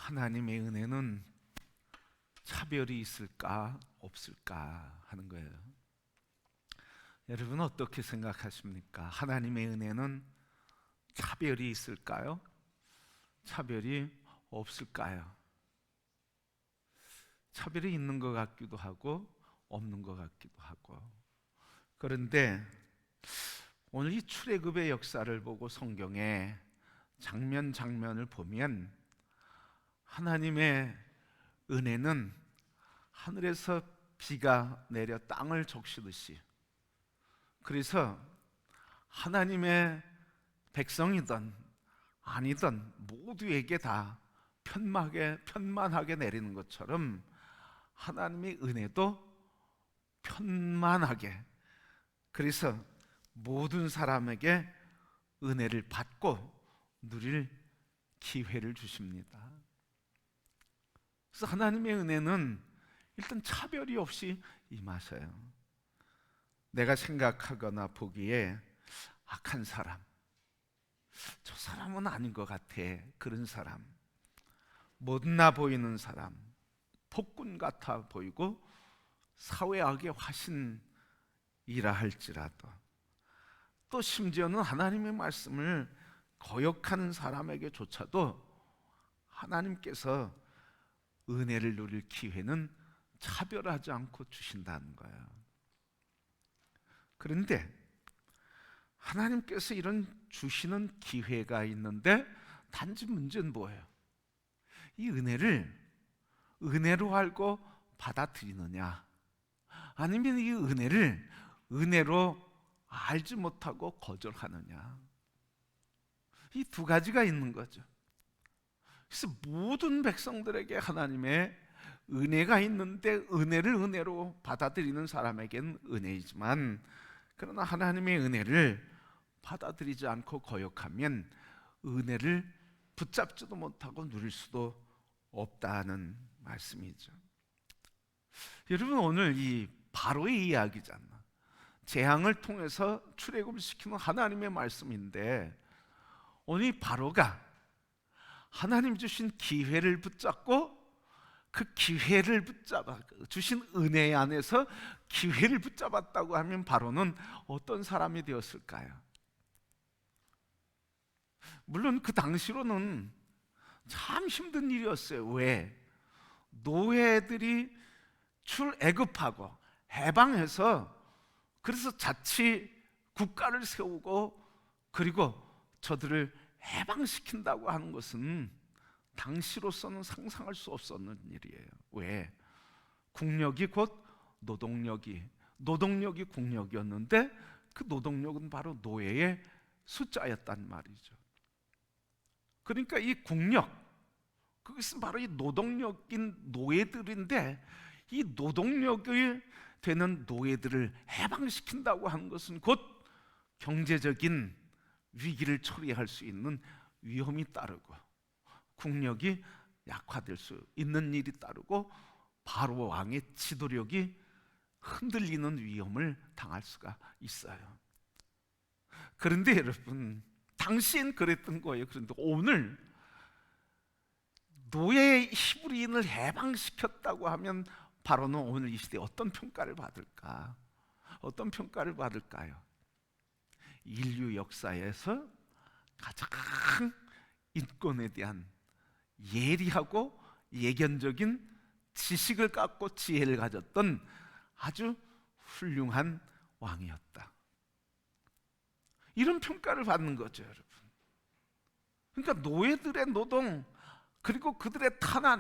하나님의 은혜는 차별이 있을까 없을까 하는 거예요. 여러분 어떻게 생각하십니까? 하나님의 은혜는 차별이 있을까요? 차별이 없을까요? 차별이 있는 것 같기도 하고 없는 것 같기도 하고. 그런데 오늘 이 출애굽의 역사를 보고 성경에 장면 장면을 보면 하나님의 은혜는 하늘에서 비가 내려 땅을 적시듯이, 그래서 하나님의 백성이든 아니든 모두에게 다 편만하게 내리는 것처럼 하나님의 은혜도 편만하게, 그래서 모든 사람에게 은혜를 받고 누릴 기회를 주십니다. 그래서 하나님의 은혜는 일단 차별이 없이 임하셔요. 내가 생각하거나 보기에 악한 사람, 저 사람은 아닌 것 같아, 그런 사람, 못나 보이는 사람, 폭군 같아 보이고 사회악의 화신이라 할지라도, 또 심지어는 하나님의 말씀을 거역하는 사람에게조차도 하나님께서 은혜를 누릴 기회는 차별하지 않고 주신다는 거예요. 그런데 하나님께서 이런 주시는 기회가 있는데 단지 문제는 뭐예요? 이 은혜를 은혜로 알고 받아들이느냐, 아니면 이 은혜를 은혜로 알지 못하고 거절하느냐, 이 두 가지가 있는 거죠. 그래서 모든 백성들에게 하나님의 은혜가 있는데 은혜를 은혜로 받아들이는 사람에게는 은혜이지만, 그러나 하나님의 은혜를 받아들이지 않고 거역하면 은혜를 붙잡지도 못하고 누릴 수도 없다는 말씀이죠. 여러분 오늘 이 바로의 이야기잖아. 재앙을 통해서 출애굽을 시키는 하나님의 말씀인데, 오늘 이 바로가 하나님 주신 기회를 붙잡고 그 기회를 붙잡아 주신 은혜 안에서 기회를 붙잡았다고 하면 바로는 어떤 사람이 되었을까요? 물론 그 당시로는 참 힘든 일이었어요. 왜? 노예들이 출애굽하고 해방해서, 그래서 자치 국가를 세우고 그리고 저들을 해방시킨다고 하는 것은 당시로서는 상상할 수 없었는 일이에요. 왜? 국력이 곧 노동력이 국력이었는데 그 노동력은 바로 노예의 숫자였단 말이죠. 그러니까 이 국력, 그것은 바로 이 노동력인 노예들인데, 이 노동력이 되는 노예들을 해방시킨다고 하는 것은 곧 경제적인 위기를 처리할 수 있는 위험이 따르고 국력이 약화될 수 있는 일이 따르고 바로 왕의 지도력이 흔들리는 위험을 당할 수가 있어요. 그런데 여러분, 당시엔 그랬던 거예요. 그런데 오늘 노예의 히브리인을 해방시켰다고 하면 바로는 오늘 이 시대에 어떤 평가를 받을까? 어떤 평가를 받을까요? 인류 역사에서 가장 인권에 대한 예리하고 예견적인 지식을 갖고 지혜를 가졌던 아주 훌륭한 왕이었다, 이런 평가를 받는 거죠, 여러분. 그러니까 노예들의 노동, 그리고 그들의 탄압,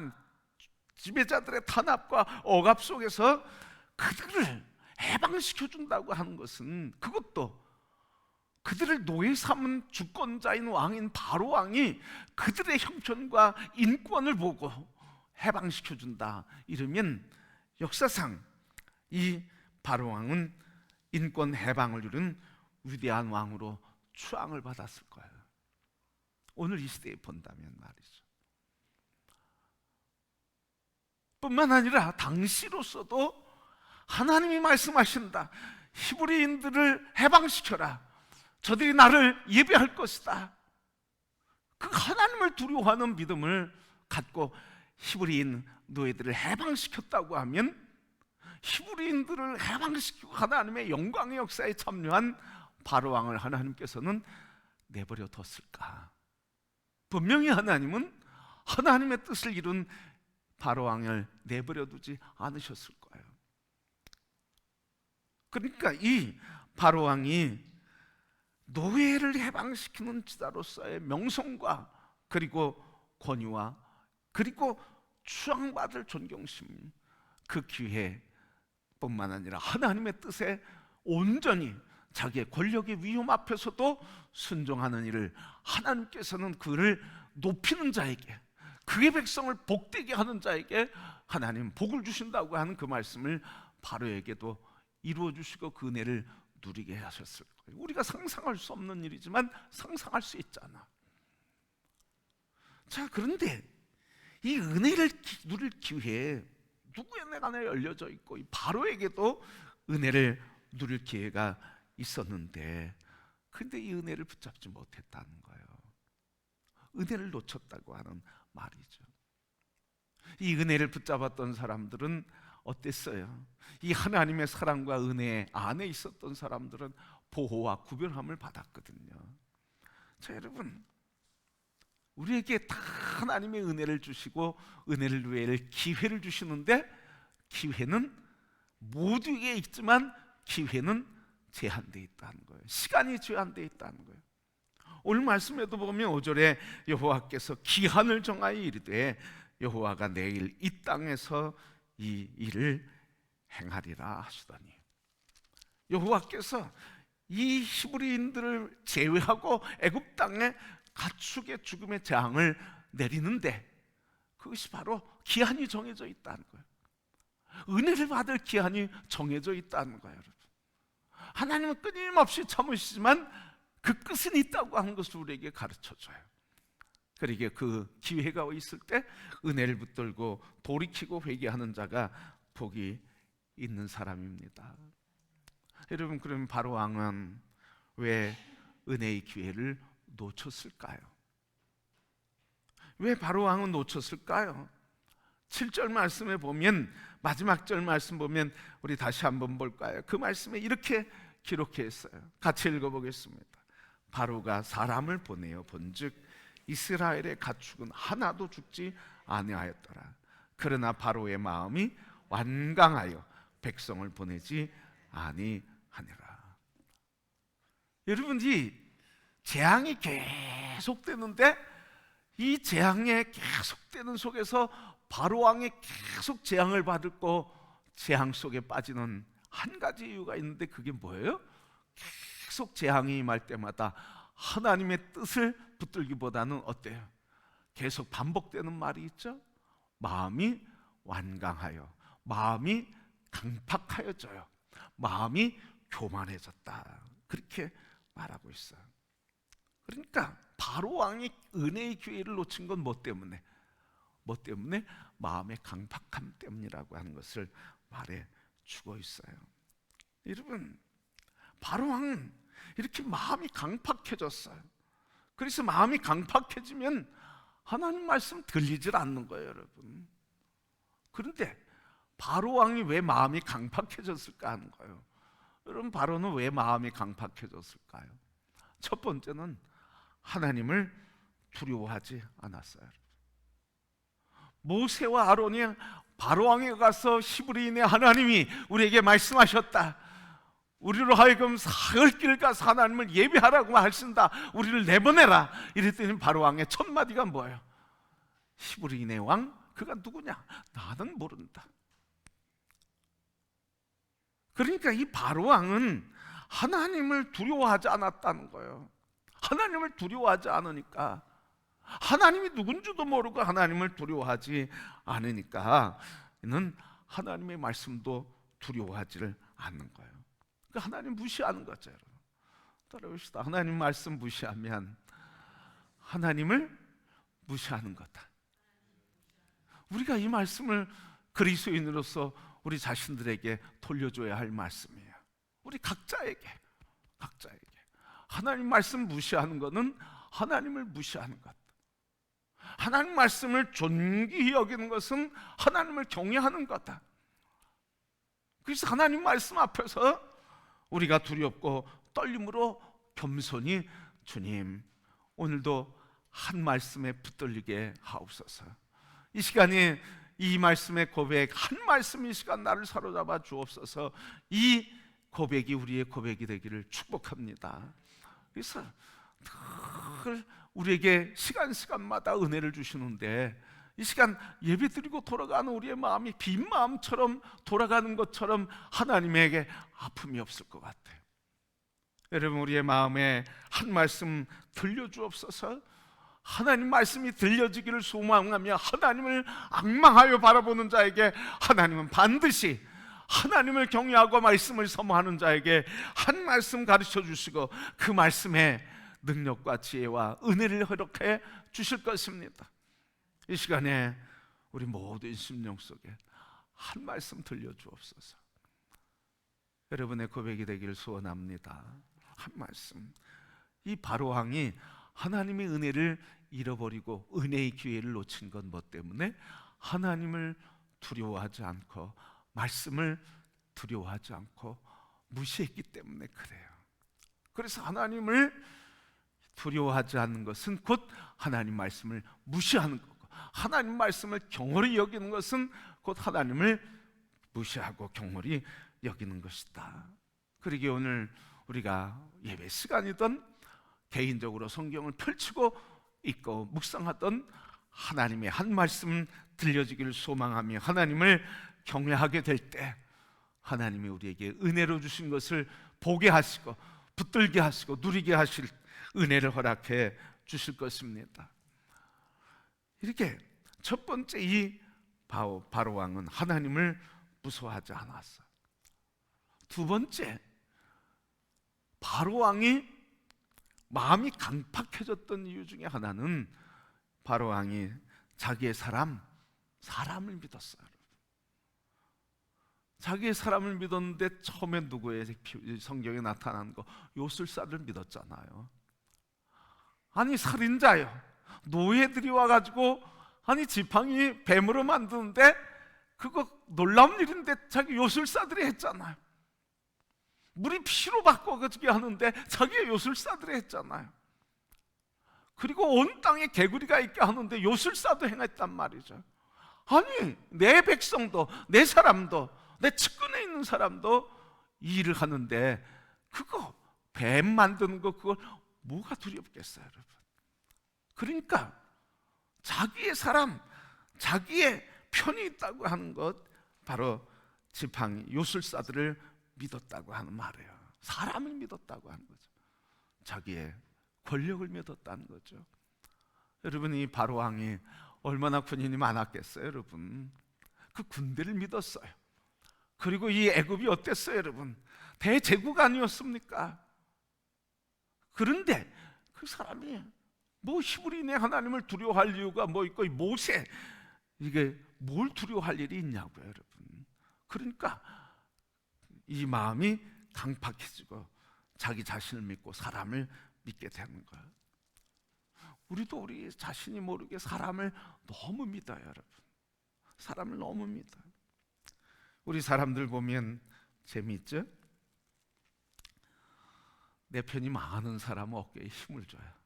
지배자들의 탄압과 억압 속에서 그들을 해방시켜준다고 하는 것은, 그것도 그들을 노예 삼은 주권자인 왕인 바로 왕이 그들의 형편과 인권을 보고 해방시켜준다, 이러면 역사상 이 바로 왕은 인권 해방을 이룬 위대한 왕으로 추앙을 받았을 거예요. 오늘 이 시대에 본다면 말이죠. 뿐만 아니라 당시로서도 하나님이 말씀하신다. 히브리인들을 해방시켜라. 저들이 나를 예배할 것이다. 그 하나님을 두려워하는 믿음을 갖고 히브리인 노예들을 해방시켰다고 하면 히브리인들을 해방시키고 하나님의 영광의 역사에 참여한 바로 왕을 하나님께서는 내버려 뒀을까? 분명히 하나님은 하나님의 뜻을 이룬 바로 왕을 내버려 두지 않으셨을 거예요. 그러니까 이 바로 왕이 노예를 해방시키는 지도자로서의 명성과 그리고 권위와 그리고 추앙받을 존경심, 그 기회뿐만 아니라 하나님의 뜻에 온전히 자기의 권력의 위험 앞에서도 순종하는 일을 하나님께서는 그를 높이는 자에게, 그의 백성을 복되게 하는 자에게 하나님 복을 주신다고 하는 그 말씀을 바로에게도 이루어 주시고 그 은혜를 누리게 하셨을 거예요. 우리가 상상할 수 없는 일이지만 상상할 수 있잖아. 자, 그런데 이 은혜를 누릴 기회에 누구의 내가 열려져 있고 이 바로에게도 은혜를 누릴 기회가 있었는데, 근데 이 은혜를 붙잡지 못했다는 거예요. 은혜를 놓쳤다고 하는 말이죠. 이 은혜를 붙잡았던 사람들은 어땠어요? 이 하나님의 사랑과 은혜 안에 있었던 사람들은 보호와 구별함을 받았거든요. 자, 여러분, 우리에게 다 하나님의 은혜를 주시고 은혜를 누릴 기회를 주시는데, 기회는 모두에게 있지만 기회는 제한되어 있다는 거예요. 시간이 제한되어 있다는 거예요. 오늘 말씀에도 보면 5절에 여호와께서 기한을 정하여 이르되 여호와가 내일 이 땅에서 이 일을 행하리라 하시더니, 여호와께서 이 히브리인들을 제외하고 애굽 땅에 가축의 죽음의 재앙을 내리는데 그것이 바로 기한이 정해져 있다는 거예요. 은혜를 받을 기한이 정해져 있다는 거예요. 여러분, 하나님은 끊임없이 참으시지만 그 끝은 있다고 하는 것을 우리에게 가르쳐줘요. 그러기에 그 기회가 있을 때 은혜를 붙들고 돌이키고 회개하는 자가 복이 있는 사람입니다. 여러분, 그러면 바로 왕은 왜 은혜의 기회를 놓쳤을까요? 왜 바로 왕은 놓쳤을까요? 7절 말씀에 보면, 마지막 절 말씀 보면 우리 다시 한번 볼까요? 그 말씀에 이렇게 기록해 있어요. 같이 읽어보겠습니다. 바로가 사람을 보내어 본즉 이스라엘의 가축은 하나도 죽지 아니하였더라. 그러나 바로의 마음이 완강하여 백성을 보내지 아니하니라. 여러분, 이 재앙이 계속되는데 이 재앙에 계속되는 속에서 바로 왕이 계속 재앙을 받고 재앙 속에 빠지는 한 가지 이유가 있는데, 그게 뭐예요? 계속 재앙이 임할 때마다 하나님의 뜻을 붙들기보다는 어때요? 계속 반복되는 말이 있죠? 마음이 완강하여, 마음이 강팍하여져요, 마음이 교만해졌다, 그렇게 말하고 있어요. 그러니까 바로 왕이 은혜의 기회를 놓친 건 뭐 때문에? 뭐 때문에? 마음의 강팍함 때문이라고 하는 것을 말해 주고 있어요. 여러분, 바로 왕은 이렇게 마음이 강팍해졌어요. 그래서 마음이 강팍해지면 하나님 말씀 들리질 않는 거예요, 여러분. 그런데 바로 왕이 왜 마음이 강팍해졌을까 하는 거예요. 여러분, 바로는 왜 마음이 강팍해졌을까요? 첫 번째는 하나님을 두려워하지 않았어요. 모세와 아론이 바로 왕에 가서 히브리인의 하나님이 우리에게 말씀하셨다, 우리로 하여금 사흘 길 가서 하나님을 예배하라고 하신다, 우리를 내보내라, 이랬더니 바로 왕의 첫 마디가 뭐예요? 히브리인의 왕? 그가 누구냐? 나는 모른다. 그러니까 이 바로 왕은 하나님을 두려워하지 않았다는 거예요. 하나님을 두려워하지 않으니까, 하나님이 누군지도 모르고 하나님을 두려워하지 않으니까 는 하나님의 말씀도 두려워하지를 않는 거예요. 그러니까 하나님 무시하는 거죠. 여러분, 따라봅시다. 하나님 말씀 무시하면 하나님을 무시하는 거다. 우리가 이 말씀을 그리스도인으로서 우리 자신들에게 돌려줘야 할 말씀이에요. 우리 각자에게 하나님 말씀 무시하는 것은 하나님을 무시하는 것. 하나님 말씀을 존귀히 여기는 것은 하나님을 경외하는 거다. 그래서 하나님 말씀 앞에서 우리가 두렵고 떨림으로 겸손히 주님, 오늘도 한 말씀에 붙들리게 하옵소서. 이 시간에 이 말씀의 고백, 한 말씀 이 시간 나를 사로잡아 주옵소서. 이 고백이 우리의 고백이 되기를 축복합니다. 그래서 늘 우리에게 시간마다 은혜를 주시는데, 이 시간 예배 드리고 돌아가는 우리의 마음이 빈 마음처럼 돌아가는 것처럼 하나님에게 아픔이 없을 것 같아요. 여러분, 우리의 마음에 한 말씀 들려주옵소서. 하나님 말씀이 들려지기를 소망하며 하나님을 앙망하여 바라보는 자에게 하나님은 반드시, 하나님을 경외하고 말씀을 사모하는 자에게 한 말씀 가르쳐 주시고 그 말씀에 능력과 지혜와 은혜를 허락해 주실 것입니다. 이 시간에 우리 모든 심령 속에 한 말씀 들려주옵소서. 여러분의 고백이 되기를 소원합니다. 한 말씀. 이 바로왕이 하나님의 은혜를 잃어버리고 은혜의 기회를 놓친 건 뭐 때문에? 하나님을 두려워하지 않고 말씀을 두려워하지 않고 무시했기 때문에 그래요. 그래서 하나님을 두려워하지 않는 것은 곧 하나님 말씀을 무시하는 거고, 하나님 말씀을 경홀히 여기는 것은 곧 하나님을 무시하고 경홀히 여기는 것이다. 그러기에 오늘 우리가 예배 시간이든 개인적으로 성경을 펼치고 읽고 묵상하던 하나님의 한 말씀 들려지기를 소망하며 하나님을 경외하게 될 때 하나님이 우리에게 은혜로 주신 것을 보게 하시고 붙들게 하시고 누리게 하실 은혜를 허락해 주실 것입니다. 이렇게 첫 번째 이 바로왕은 하나님을 무서워하지 않았어. 두 번째, 바로왕이 마음이 강팍해졌던 이유 중에 하나는 바로왕이 자기의 사람을 믿었어요. 자기의 사람을 믿었는데 처음에 누구의 성경에 나타난 거? 요술사를 믿었잖아요. 아니, 살인자요, 노예들이 와가지고 아니 지팡이 뱀으로 만드는데 그거 놀라운 일인데 자기 요술사들이 했잖아요. 물이 피로 바꿔가지게 하는데 자기의 요술사들이 했잖아요. 그리고 온 땅에 개구리가 있게 하는데 요술사도 행했단 말이죠. 아니, 내 백성도, 내 사람도, 내 측근에 있는 사람도 이 일을 하는데 그거 뱀 만드는 거, 그걸 뭐가 두렵겠어요, 여러분. 그러니까 자기의 사람, 자기의 편이 있다고 하는 것, 바로 지팡이 요술사들을 믿었다고 하는 말이에요. 사람을 믿었다고 하는 거죠. 자기의 권력을 믿었다는 거죠. 여러분, 이 바로왕이 얼마나 군인이 많았겠어요, 여러분. 그 군대를 믿었어요. 그리고 이 애굽이 어땠어요, 여러분? 대제국 아니었습니까? 그런데 그 사람이 뭐 히브리 내 하나님을 두려워할 이유가 뭐 있고, 모세, 이게 뭘 두려워할 일이 있냐고요, 여러분. 그러니까 이 마음이 강팍해지고 자기 자신을 믿고 사람을 믿게 되는 거예요. 우리도 우리 자신이 모르게 사람을 너무 믿어요, 여러분. 사람을 너무 믿어요. 우리 사람들 보면 재미있죠? 내 편이 많은 사람은 어깨에 힘을 줘요.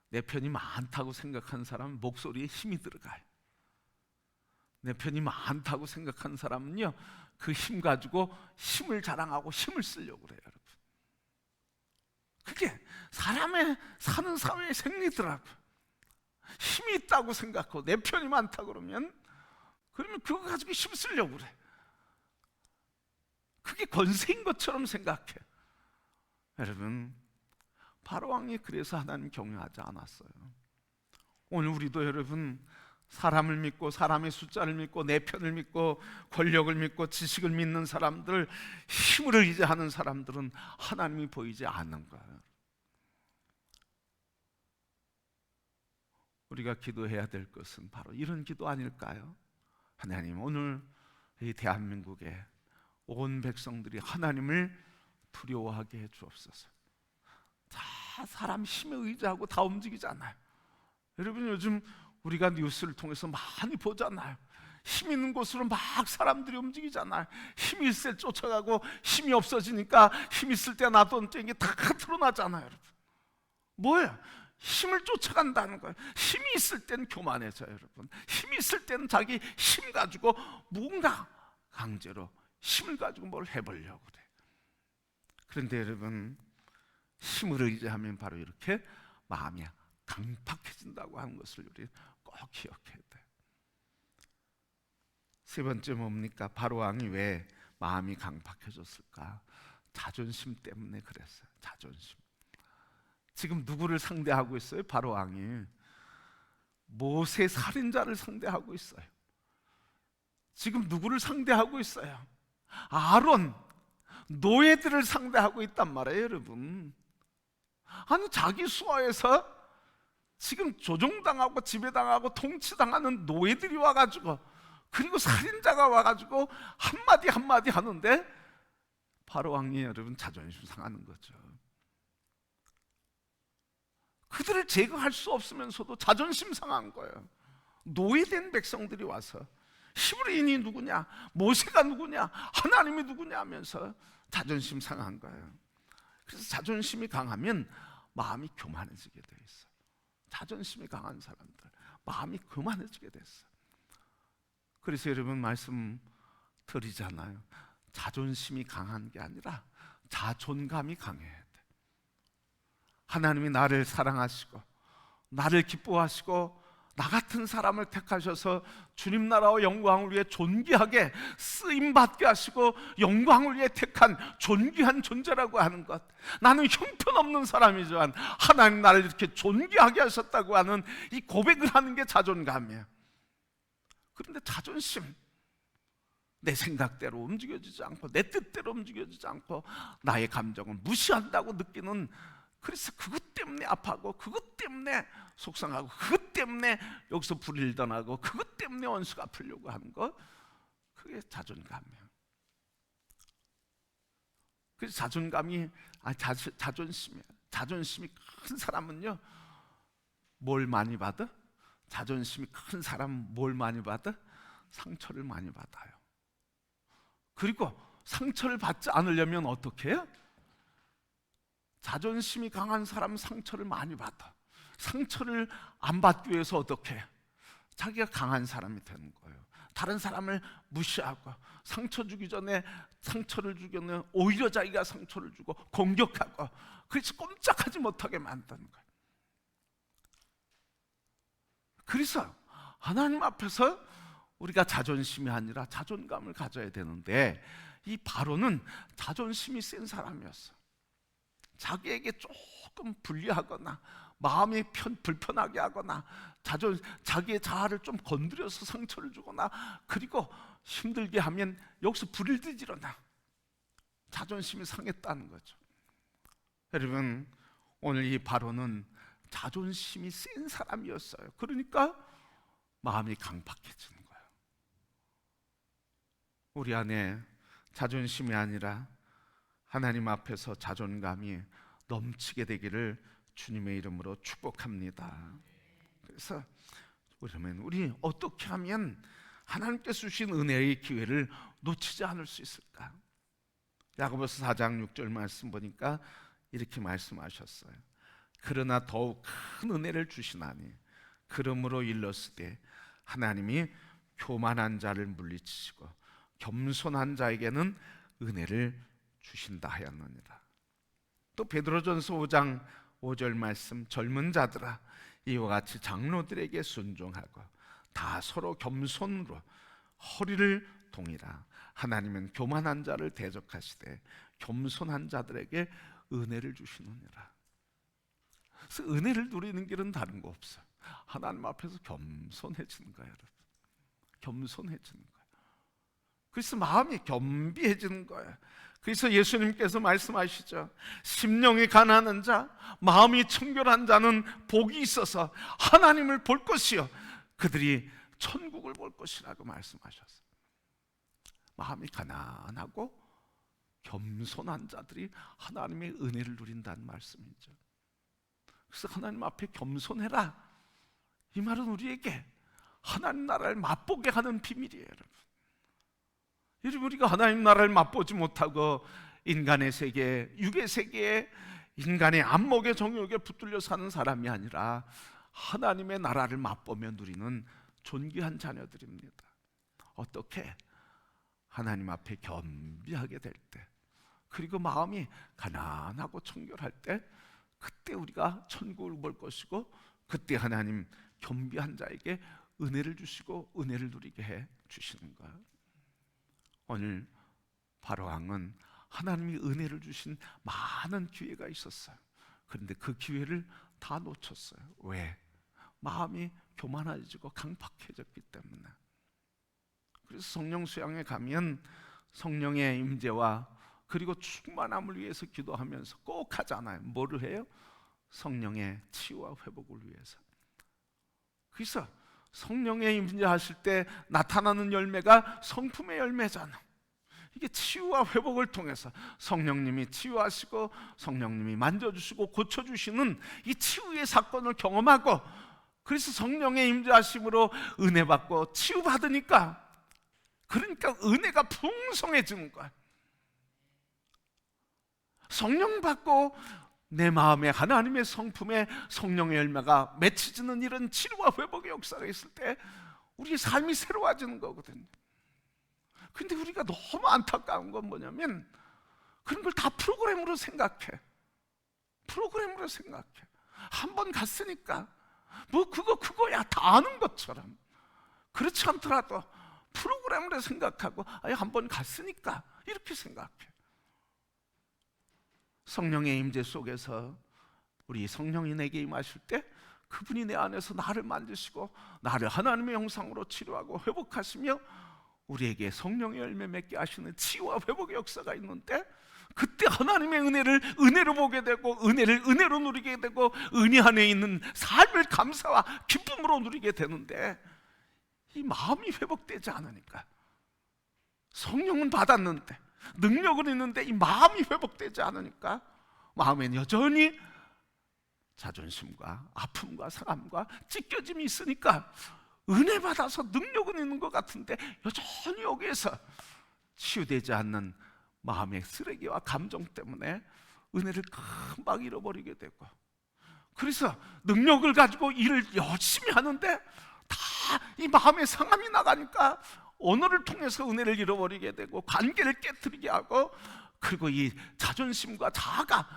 내 편이 많다고 생각하는 사람은 목소리에 힘이 들어가요. 내 편이 많다고 생각하는 사람은요, 그 힘 가지고 힘을 자랑하고 힘을 쓰려고 그래요, 여러분. 그게 사람의 사는 사회의 생리더라고요. 힘이 있다고 생각하고 내 편이 많다 그러면 그거 가지고 힘 쓰려고 그래. 그게 권세인 것처럼 생각해. 여러분, 바로왕이 그래서 하나님 경외하지 않았어요. 오늘 우리도 여러분, 사람을 믿고 사람의 숫자를 믿고 내 편을 믿고 권력을 믿고 지식을 믿는 사람들, 힘을 의지하는 사람들은 하나님이 보이지 않는 거예요. 우리가 기도해야 될 것은 바로 이런 기도 아닐까요? 하나님, 오늘 이 대한민국에 온 백성들이 하나님을 두려워하게 해 주옵소서. 다 사람 힘에 의지하고 다 움직이잖아요. 여러분, 요즘 우리가 뉴스를 통해서 많이 보잖아요. 힘 있는 곳으로 막 사람들이 움직이잖아요. 힘이 있을 때 쫓아가고 힘이 없어지니까 힘 있을 때 놔뒀던 게 다 드러나잖아요. 여러분, 뭐예요? 힘을 쫓아간다는 거예요. 힘이 있을 땐 교만해져요. 여러분, 힘이 있을 때는 자기 힘 가지고 뭔가 강제로 힘을 가지고 뭘 해보려고 그래. 그런데 여러분, 힘을 의지하면 바로 이렇게 마음이 강팍해진다고 하는 것을 우리 꼭 기억해야 돼요. 세 번째 뭡니까? 바로 왕이 왜 마음이 강팍해졌을까? 자존심 때문에 그랬어요. 자존심. 지금 누구를 상대하고 있어요? 바로 왕이 모세 살인자를 상대하고 있어요. 지금 누구를 상대하고 있어요? 아론, 노예들을 상대하고 있단 말이에요, 여러분. 아니, 자기 수하에서 지금 조종당하고 지배당하고 통치당하는 노예들이 와가지고, 그리고 살인자가 와가지고 한마디 한마디 하는데 바로 왕이 여러분 자존심 상하는 거죠. 그들을 제거할 수 없으면서도 자존심 상한 거예요. 노예된 백성들이 와서 히브리인이 누구냐, 모세가 누구냐, 하나님이 누구냐 하면서 자존심 상한 거예요. 그래서 자존심이 강하면 마음이 교만해지게 돼 있어요. 자존심이 강한 사람들 마음이 교만해지게 됐어요. 그래서 여러분 말씀 드리잖아요. 자존심이 강한 게 아니라 자존감이 강해야 돼. 하나님이 나를 사랑하시고 나를 기뻐하시고 나 같은 사람을 택하셔서 주님 나라와 영광을 위해 존귀하게 쓰임받게 하시고 영광을 위해 택한 존귀한 존재라고 하는 것, 나는 형편없는 사람이지만 하나님 나를 이렇게 존귀하게 하셨다고 하는 이 고백을 하는 게 자존감이에요. 그런데 자존심, 내 생각대로 움직여지지 않고 내 뜻대로 움직여지지 않고 나의 감정을 무시한다고 느끼는, 그래서 그것 때문에 아파하고 그것 때문에 속상하고 그것 때문에 여기서 불일 떠나고 그것 때문에 원수가 풀려고 하는 거, 그게 자존감이에요. 그래서 자존감이 자존심이에요. 자존심이 큰 사람은요 뭘 많이 받아? 자존심이 큰 사람은 뭘 많이 받아? 상처를 많이 받아요. 그리고 상처를 받지 않으려면 어떻게 해요? 자존심이 강한 사람은 상처를 많이 받아. 상처를 안 받기 위해서 어떻게 해? 자기가 강한 사람이 되는 거예요. 다른 사람을 무시하고 상처 주기 전에 상처를 주기는 오히려 자기가 상처를 주고 공격하고, 그래서 꼼짝하지 못하게 만드는 거예요. 그래서 하나님 앞에서 우리가 자존심이 아니라 자존감을 가져야 되는데, 이 바로는 자존심이 센 사람이었어. 자기에게 조금 불리하거나 마음이 불편하게 하거나 자기의 자아를 좀 건드려서 상처를 주거나 그리고 힘들게 하면 여기서 불을 지르나 자존심이 상했다는 거죠. 여러분, 오늘 이 바로는 자존심이 센 사람이었어요. 그러니까 마음이 강팍해지는 거예요. 우리 안에 자존심이 아니라 하나님 앞에서 자존감이 넘치게 되기를 주님의 이름으로 축복합니다. 그래서 그러면 우리 어떻게 하면 하나님께서 주신 은혜의 기회를 놓치지 않을 수 있을까? 야고보서 4장 6절 말씀 보니까 이렇게 말씀하셨어요. 그러나 더욱 큰 은혜를 주시나니 그러므로 일렀으되 하나님이 교만한 자를 물리치시고 겸손한 자에게는 은혜를 주신다 하였느니라. 또 베드로전서 5장 5절 말씀, 젊은 자들아 이와 같이 장로들에게 순종하고 다 서로 겸손으로 허리를 동이라. 하나님은 교만한 자를 대적하시되 겸손한 자들에게 은혜를 주시느니라. 그래서 은혜를 누리는 길은 다른 거 없어요. 하나님 앞에서 겸손해지는 거예요, 여러분. 겸손해지는 거예요. 그래서 마음이 겸비해지는 거예요. 그래서 예수님께서 말씀하시죠. 심령이 가난한 자, 마음이 청결한 자는 복이 있어서 하나님을 볼 것이요 그들이 천국을 볼 것이라고 말씀하셨어요. 마음이 가난하고 겸손한 자들이 하나님의 은혜를 누린다는 말씀이죠. 그래서 하나님 앞에 겸손해라, 이 말은 우리에게 하나님 나라를 맛보게 하는 비밀이에요, 여러분. 여러분, 우리가 하나님 나라를 맛보지 못하고 인간의 세계, 육의 세계에 인간의 안목의 정욕에 붙들려 사는 사람이 아니라 하나님의 나라를 맛보며 누리는 존귀한 자녀들입니다. 어떻게? 하나님 앞에 겸비하게 될 때, 그리고 마음이 가난하고 청결할 때, 그때 우리가 천국을 볼 것이고, 그때 하나님 겸비한 자에게 은혜를 주시고 은혜를 누리게 해 주시는 거예요. 오늘 바로왕은 하나님이 은혜를 주신 많은 기회가 있었어요. 그런데 그 기회를 다 놓쳤어요. 왜? 마음이 교만해지고 강팍해졌기 때문에. 그래서 성령 수양에 가면 성령의 임재와 그리고 충만함을 위해서 기도하면서 꼭 하잖아요. 뭐를 해요? 성령의 치유와 회복을 위해서. 그래서 성령의 임재하실 때 나타나는 열매가 성품의 열매잖아. 이게 치유와 회복을 통해서 성령님이 치유하시고 성령님이 만져주시고 고쳐주시는 이 치유의 사건을 경험하고, 그래서 성령의 임재하심으로 은혜 받고 치유받으니까, 그러니까 은혜가 풍성해지는 거야. 성령 받고 내 마음에 하나님의 성품에 성령의 열매가 맺혀지는 이런 치료와 회복의 역사가 있을 때 우리의 삶이 새로워지는 거거든요. 근데 우리가 너무 안타까운 건 뭐냐면 그런 걸 다 프로그램으로 생각해. 프로그램으로 생각해. 한 번 갔으니까 뭐 그거야 다 아는 것처럼. 그렇지 않더라도 프로그램으로 생각하고 한 번 갔으니까 이렇게 생각해. 성령의 임재 속에서 우리 성령이 내게 임하실 때 그분이 내 안에서 나를 만드시고 나를 하나님의 형상으로 치료하고 회복하시며 우리에게 성령의 열매 맺게 하시는 치유와 회복의 역사가 있는데, 그때 하나님의 은혜를 은혜로 보게 되고 은혜를 은혜로 누리게 되고 은혜 안에 있는 삶을 감사와 기쁨으로 누리게 되는데, 이 마음이 회복되지 않으니까, 성령은 받았는데 능력은 있는데 이 마음이 회복되지 않으니까 마음엔 여전히 자존심과 아픔과 상함과 찢겨짐이 있으니까 은혜 받아서 능력은 있는 것 같은데 여전히 여기에서 치유되지 않는 마음의 쓰레기와 감정 때문에 은혜를 금방 잃어버리게 되고, 그래서 능력을 가지고 일을 열심히 하는데 다 이 마음의 상함이 나가니까 언어를 통해서 은혜를 잃어버리게 되고 관계를 깨트리게 하고, 그리고 이 자존심과 자아가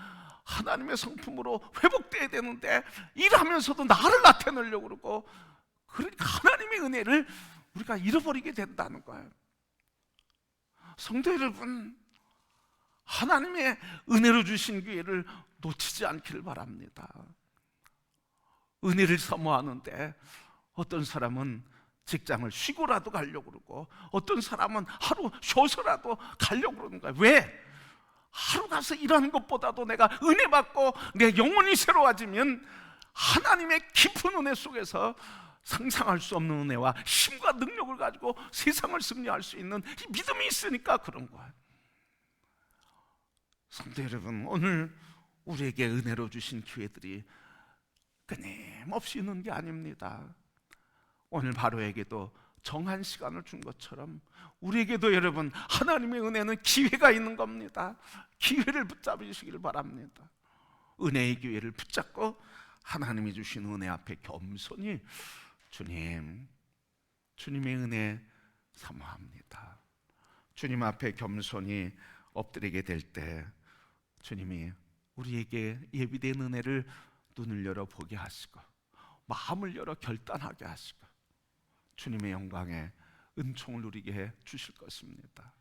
하나님의 성품으로 회복돼야 되는데 일하면서도 나를 나타내려고 그러고, 그러니까 하나님의 은혜를 우리가 잃어버리게 된다는 거예요. 성도 여러분, 하나님의 은혜로 주신 기회를 놓치지 않기를 바랍니다. 은혜를 사모하는데 어떤 사람은 직장을 쉬고라도 가려고 그러고 어떤 사람은 하루 쉬어서라도 가려고 그러는 거야. 왜? 하루 가서 일하는 것보다도 내가 은혜 받고 내 영혼이 새로워지면 하나님의 깊은 은혜 속에서 상상할 수 없는 은혜와 힘과 능력을 가지고 세상을 승리할 수 있는 이 믿음이 있으니까 그런 거야. 성도 여러분, 오늘 우리에게 은혜로 주신 기회들이 끊임없이 있는 게 아닙니다. 오늘 바로에게도 정한 시간을 준 것처럼 우리에게도 여러분 하나님의 은혜는 기회가 있는 겁니다. 기회를 붙잡으시기를 바랍니다. 은혜의 기회를 붙잡고 하나님이 주신 은혜 앞에 겸손히 주님의 은혜 사모합니다. 주님 앞에 겸손히 엎드리게 될 때 주님이 우리에게 예비된 은혜를 눈을 열어 보게 하시고 마음을 열어 결단하게 하시고 주님의 영광에 은총을 누리게 해 주실 것입니다.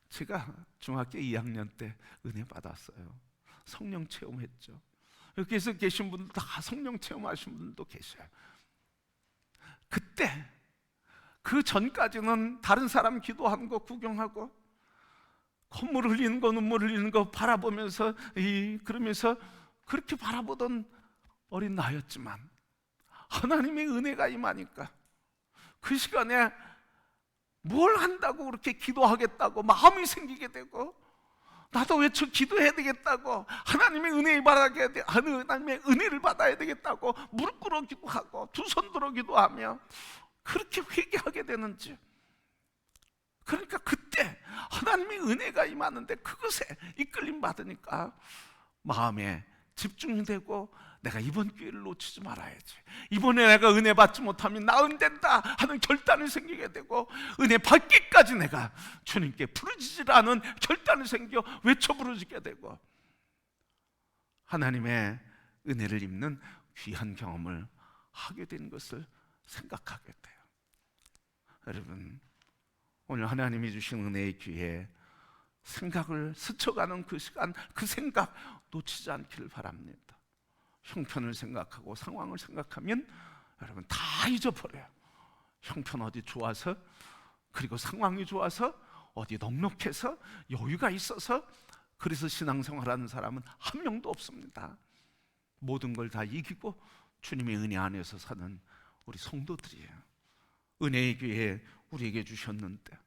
제가 중학교 2학년 때 은혜 받았어요. 성령 체험했죠. 여기서 계신 분들 다 성령 체험하신 분들도 계셔요. 그때 그 전까지는 다른 사람 기도하는 거 구경하고 콧물 흘리는 거 눈물 흘리는 거 바라보면서 그러면서 그렇게 바라보던 어린 나였지만 하나님의 은혜가 임하니까 그 시간에 뭘 한다고 그렇게 기도하겠다고 마음이 생기게 되고 나도 외쳐 기도해야 되겠다고, 하나님의 은혜를 받아야 돼, 하나님의 은혜를 받아야 되겠다고 무릎 꿇어 기도하고 두 손 들어 기도하며 그렇게 회개하게 되는지. 그러니까 그때 하나님의 은혜가 임하는데 그것에 이끌림 받으니까 마음에 집중이 되고, 내가 이번 기회를 놓치지 말아야지, 이번에 내가 은혜 받지 못하면 나 안 된다 하는 결단이 생기게 되고, 은혜 받기까지 내가 주님께 부르짖으지 않은 결단이 생겨 외쳐 부르짖게 되고, 하나님의 은혜를 입는 귀한 경험을 하게 된 것을 생각하게 돼요. 여러분, 오늘 하나님이 주신 은혜의 기회에 생각을 스쳐가는 그 시간, 그 생각 놓치지 않기를 바랍니다. 형편을 생각하고 상황을 생각하면 여러분 다 잊어버려요. 형편 어디 좋아서, 그리고 상황이 좋아서, 어디 넉넉해서, 여유가 있어서 그래서 신앙생활하는 사람은 한 명도 없습니다. 모든 걸 다 이기고 주님의 은혜 안에서 사는 우리 성도들이에요. 은혜의 기회 우리에게 주셨는데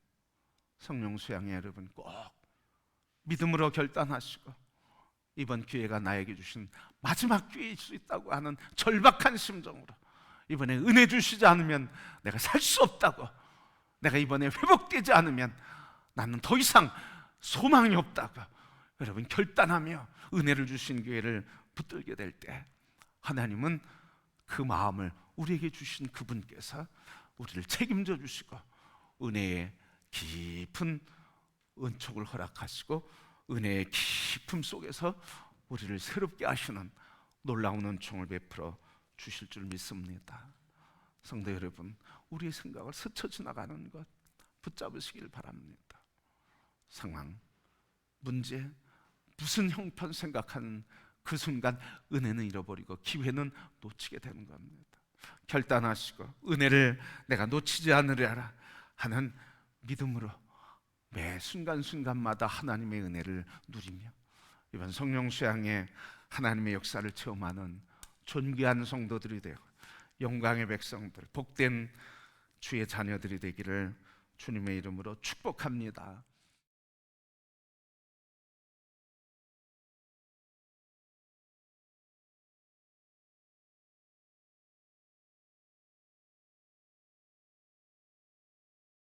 성령 수양회 여러분 꼭 믿음으로 결단하시고, 이번 기회가 나에게 주신 마지막 기회일 수 있다고 하는 절박한 심정으로, 이번에 은혜 주시지 않으면 내가 살 수 없다고, 내가 이번에 회복되지 않으면 나는 더 이상 소망이 없다고 여러분 결단하며 은혜를 주신 기회를 붙들게 될 때, 하나님은 그 마음을 우리에게 주신 그분께서 우리를 책임져 주시고 은혜의 깊은 은총을 허락하시고 은혜의 깊음 속에서 우리를 새롭게 하시는 놀라운 은총을 베풀어 주실 줄 믿습니다. 성도 여러분, 우리의 생각을 스쳐 지나가는 것 붙잡으시길 바랍니다. 상황, 문제, 무슨 형편 생각하는 그 순간 은혜는 잃어버리고 기회는 놓치게 되는 겁니다. 결단하시고 은혜를 내가 놓치지 않으리라 하는 믿음으로 매 순간순간마다 하나님의 은혜를 누리며 이번 성령 수양에 하나님의 역사를 체험하는 존귀한 성도들이 되어 영광의 백성들, 복된 주의 자녀들이 되기를 주님의 이름으로 축복합니다.